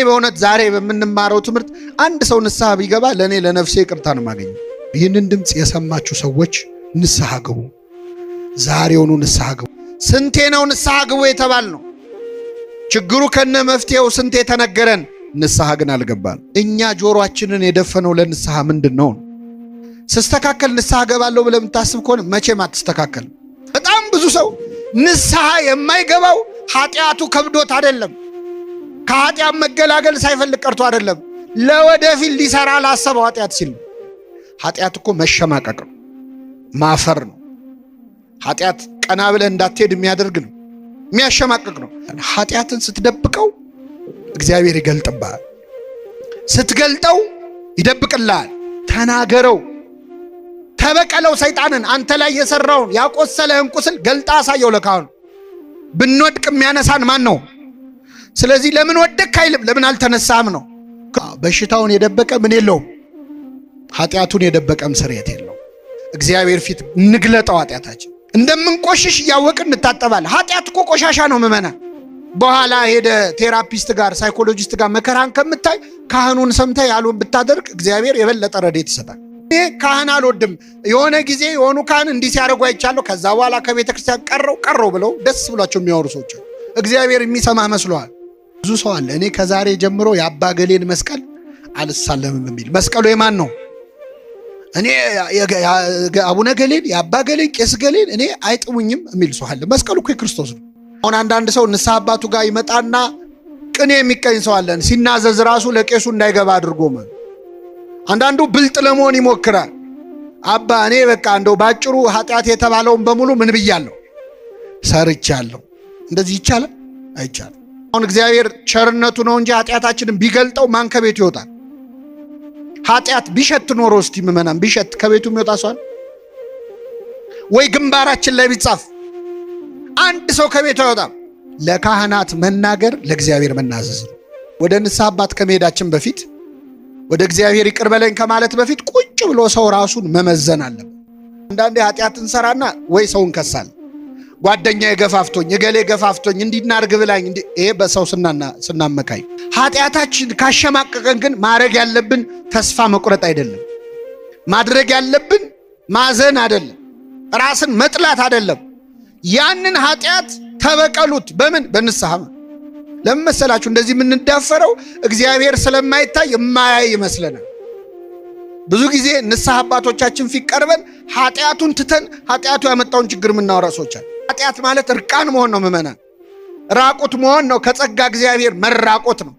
በእውነት ዛሬ በምንማረው ትምህርት አንድ ሰው ንስሐ ቢገባ ለኔ ለነፍሴ ይቅርታ ነው ማገኘው። ይህንን ድምጽ የሰማችሁ ሰዎች ንስሐ ግቡ፣ ዛሬውኑ ንስሐ ግቡ። ስንቴ ነው ንስሐ ግቡ የተባል ነው? ችግሩ ከነ መፍትሄው ስንቴ ተነገረን፣ ንስሐ ግን አልገባን። እኛ ጆሮአችንን የደፈነው ለንስሐ ምንድነው? ስስተካከል ንስሐ ገባለሁ ብለህ የምታስብ ከሆነ መቼም አትስተካከል። በጣም ብዙ ሰው ንስሐ የማይገባው ኃጢአቱ ከብዶት አይደለም፣ ከኃጢአት መገላገል ሳይፈልግ ቀርቶ አይደለም፣ ለወደፊት ሊሰራ ላሰበው ኃጢአት ሲል። ኃጢአት እኮ መሸማቀቅ ነው፣ ማፈር ነው። ኃጢአት ቀና ብለህ እንዳትሄድ የሚያደርግ ነው፣ የሚያሸማቀቅ ነው። ኃጢአትን ስትደብቀው እግዚአብሔር ይገልጥብሃል፣ ስትገልጠው ይደብቅልሃል። ተናገረው፣ ተበቀለው። ሰይጣንን አንተ ላይ የሰራውን ያቆሰለህን ቁስል ገልጣ አሳየው ለካህኑ። ብንወድቅ የሚያነሳን ማን ነው? ስለዚህ ለምን ወደቅክ አይልም፣ ለምን አልተነሳም ነው። በሽታውን የደበቀ ምን የለውም፣ ኃጢአቱን የደበቀም ስርየት የለው። እግዚአብሔር ፊት እንግለጠው ኃጢአታችን። እንደምንቆሽሽ እያወቅን እንታጠባለን። ኃጢአት እኮ ቆሻሻ ነው ምመና። በኋላ ሄደ ቴራፒስት ጋር ሳይኮሎጂስት ጋር መከራን ከምታይ ካህኑን ሰምተህ ያሉን ብታደርግ እግዚአብሔር የበለጠ ረድኤት ይሰጣል። እኔ ካህን አልወድም፣ የሆነ ጊዜ የሆኑ ካህን እንዲህ ሲያደርጉ አይቻለሁ፣ ከዛ በኋላ ከቤተ ክርስቲያን ቀረው ብለው ደስ ብሏቸው የሚያወሩ ሰዎች እግዚአብሔር የሚሰማ መስሏል። ብዙ ሰው አለ እኔ ከዛሬ ጀምሮ የአባ ገሌን መስቀል አልሳለምም የሚል። መስቀሉ የማን ነው? እኔ አቡነ ገሌን የአባ ገሌን ቄስ ገሌን እኔ አይጥሙኝም የሚል ሰው አለ። መስቀሉ እኮ የክርስቶስ ነው። አሁን አንዳንድ ሰው ንስሐ አባቱ ጋር ይመጣና ቅኔ የሚቀኝ ሰው አለን፣ ሲናዘዝ ራሱ ለቄሱ እንዳይገባ አድርጎ ማለት። አንዳንዱ ብልጥ ለመሆን ይሞክራል። አባ እኔ በቃ እንደው ባጭሩ ኃጢአት የተባለውን በሙሉ ምን ብያለሁ? ሰርቻለሁ። እንደዚህ ይቻላል? አይቻልም። አሁን እግዚአብሔር ቸርነቱ ነው እንጂ ኃጢአታችንን ቢገልጠው ማን ከቤቱ ይወጣል? ኃጢአት ቢሸት ኖሮ እስቲ ምመናም ቢሸት ከቤቱ የሚወጣ ሰው ወይ? ግንባራችን ላይ ቢጻፍ አንድ ሰው ከቤቱ አይወጣም። ለካህናት መናገር ለእግዚአብሔር መናዘዝ ነው። ወደ ንስሐ አባት ከመሄዳችን በፊት ወደ እግዚአብሔር ይቅር በለኝ ከማለት በፊት ቁጭ ብሎ ሰው ራሱን መመዘን አለበት። አንዳንዴ ኃጢአት እንሰራና ወይ ሰውን ከሳል፣ ጓደኛዬ ገፋፍቶኝ፣ እገሌ ገፋፍቶኝ፣ እንዲናርግ ብላኝ፣ ይሄ በሰው ስናመካኝ። ኃጢአታችን ካሸማቀቀን ግን ማድረግ ያለብን ተስፋ መቁረጥ አይደለም። ማድረግ ያለብን ማዘን አይደለም፣ ራስን መጥላት አይደለም። ያንን ኃጢአት ተበቀሉት። በምን? በንስሐ። ለምን መሰላችሁ እንደዚህ የምንዳፈረው? እግዚአብሔር ስለማይታይ የማያይ ይመስለናል። ብዙ ጊዜ ንስሐ አባቶቻችን ፊት ቀርበን ኃጢአቱን ትተን ኃጢአቱ ያመጣውን ችግር የምናወራ ሰዎች አሉ። ኃጢአት ማለት እርቃን መሆን ነው ምእመናን፣ ራቁት መሆን ነው። ከጸጋ እግዚአብሔር መራቆት ነው።